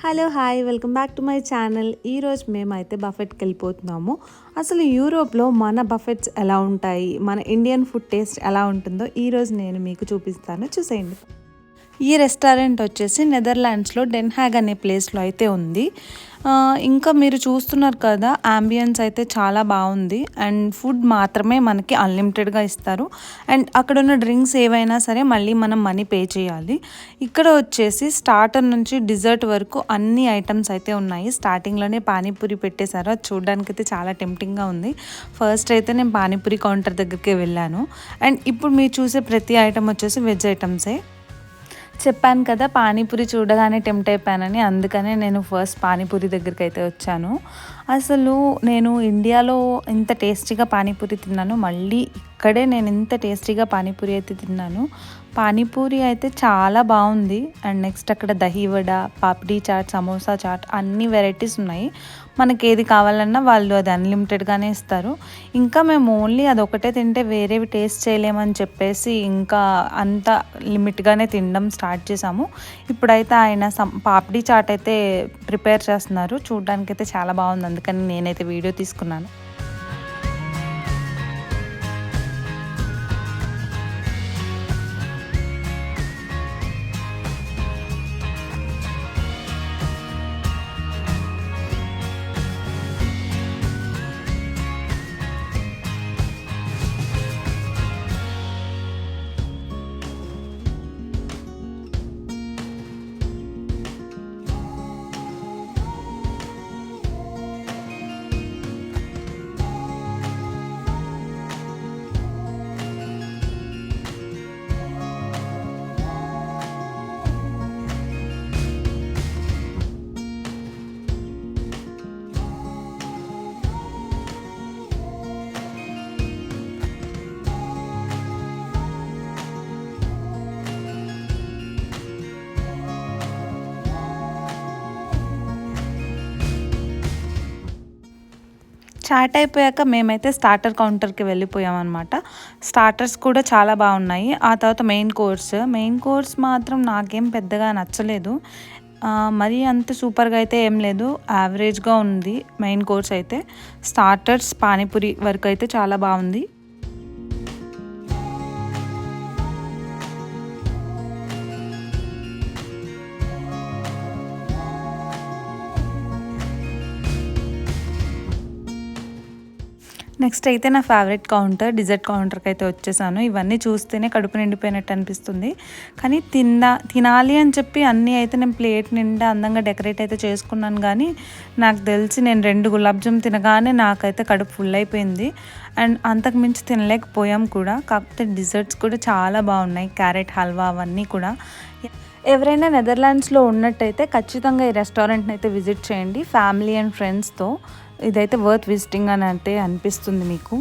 Hello hi welcome back to my channel. ఈరోజు మేమైతే బఫెట్కి వెళ్ళిపోతున్నాము. అసలు యూరోప్లో మన బఫెట్స్ ఎలా ఉంటాయి, మన ఇండియన్ ఫుడ్ టేస్ట్ ఎలా ఉంటుందో ఈరోజు నేను మీకు చూపిస్తాను, చూసేయండి. ఈ రెస్టారెంట్ వచ్చేసి నెదర్లాండ్స్లో డెన్ హ్యాగ్ అనే ప్లేస్లో అయితే ఉంది. ఇంకా మీరు చూస్తున్నారు కదా, అంబియన్స్ అయితే చాలా బాగుంది. అండ్ ఫుడ్ మాత్రమే మనకి అన్లిమిటెడ్గా ఇస్తారు. అండ్ అక్కడ ఉన్న డ్రింక్స్ ఏవైనా సరే మళ్ళీ మనం మనీ పే చేయాలి. ఇక్కడ వచ్చేసి స్టార్టర్ నుంచి డిజర్ట్ వరకు అన్ని ఐటమ్స్ అయితే ఉన్నాయి. స్టార్టింగ్లోనే పానీపూరి పెట్టేశారు. అది చూడడానికి అయితే చాలా టెంప్టింగ్గా ఉంది. ఫస్ట్ అయితే నేను పానీపూరి కౌంటర్ దగ్గరికి వెళ్ళాను. అండ్ ఇప్పుడు మీరు చూసే ప్రతి ఐటమ్ వచ్చేసి వెజ్ ఐటమ్సే. చెప్పాను కదా, పానీపూరి చూడగానే టెంప్ట్ అయిపోయానని, అందుకనే నేను ఫస్ట్ పానీపూరి దగ్గరికి అయితే వచ్చాను. అసలు నేను ఇండియాలో ఇంత టేస్టీగా పానీపూరి తిన్నాను, మళ్ళీ ఇక్కడే నేను ఇంత టేస్టీగా పానీపూరి అయితే తిన్నాను. పానీపూరి అయితే చాలా బాగుంది. అండ్ నెక్స్ట్ అక్కడ దహీవడ, పాపిడీ చాట్, సమోసా చాట్ అన్ని వెరైటీస్ ఉన్నాయి. మనకి ఏది కావాలన్నా వాళ్ళు అది అన్లిమిటెడ్గానే ఇస్తారు. ఇంకా మేము ఓన్లీ అది ఒకటే తింటే వేరేవి టేస్ట్ చేయలేమని చెప్పేసి ఇంకా అంత లిమిట్గానే తినడం స్టార్ట్ చేసాము. ఇప్పుడైతే ఆయన పాపిడీ చాట్ అయితే ప్రిపేర్ చేస్తున్నారు. చూడడానికి అయితే చాలా బాగుంది, అందుకని నేనైతే వీడియో తీసుకున్నాను. చాట్ అయిపోయాక మేమైతే స్టార్టర్ కౌంటర్కి వెళ్ళిపోయామన్నమాట. స్టార్టర్స్ కూడా చాలా బాగున్నాయి. ఆ తర్వాత మెయిన్ కోర్స్ మాత్రం నాకేం పెద్దగా నచ్చలేదు. మరీ అంత సూపర్గా అయితే ఏం లేదు, యావరేజ్గా ఉంది మెయిన్ కోర్స్ అయితే. స్టార్టర్స్ పానీపూరి వరకు అయితే చాలా బాగుంది. నెక్స్ట్ అయితే నా ఫేవరెట్ కౌంటర్, డిజర్ట్ కౌంటర్కి అయితే వచ్చేసాను. ఇవన్నీ చూస్తేనే కడుపు నిండిపోయినట్టు అనిపిస్తుంది. కానీ తినాలి అని చెప్పి అన్నీ అయితే నేను ప్లేట్ నిండా అందంగా డెకరేట్ అయితే చేసుకున్నాను. కానీ నాకు తెలిసి నేను 2 గులాబ్ జామ్ తినగానే నాకైతే కడుపు ఫుల్ అయిపోయింది. అండ్ అంతకు మించి తినలేకపోయాం కూడా. కాకపోతే డిజర్ట్స్ కూడా చాలా బాగున్నాయి, క్యారెట్ హల్వా అవన్నీ కూడా. ఎవరైనా నెదర్లాండ్స్లో ఉన్నట్టయితే ఖచ్చితంగా ఈ రెస్టారెంట్ని అయితే విజిట్ చేయండి ఫ్యామిలీ అండ్ ఫ్రెండ్స్తో. ఇదైతే వర్త్ విజిటింగ్ అని అయితే అనిపిస్తుంది మీకు.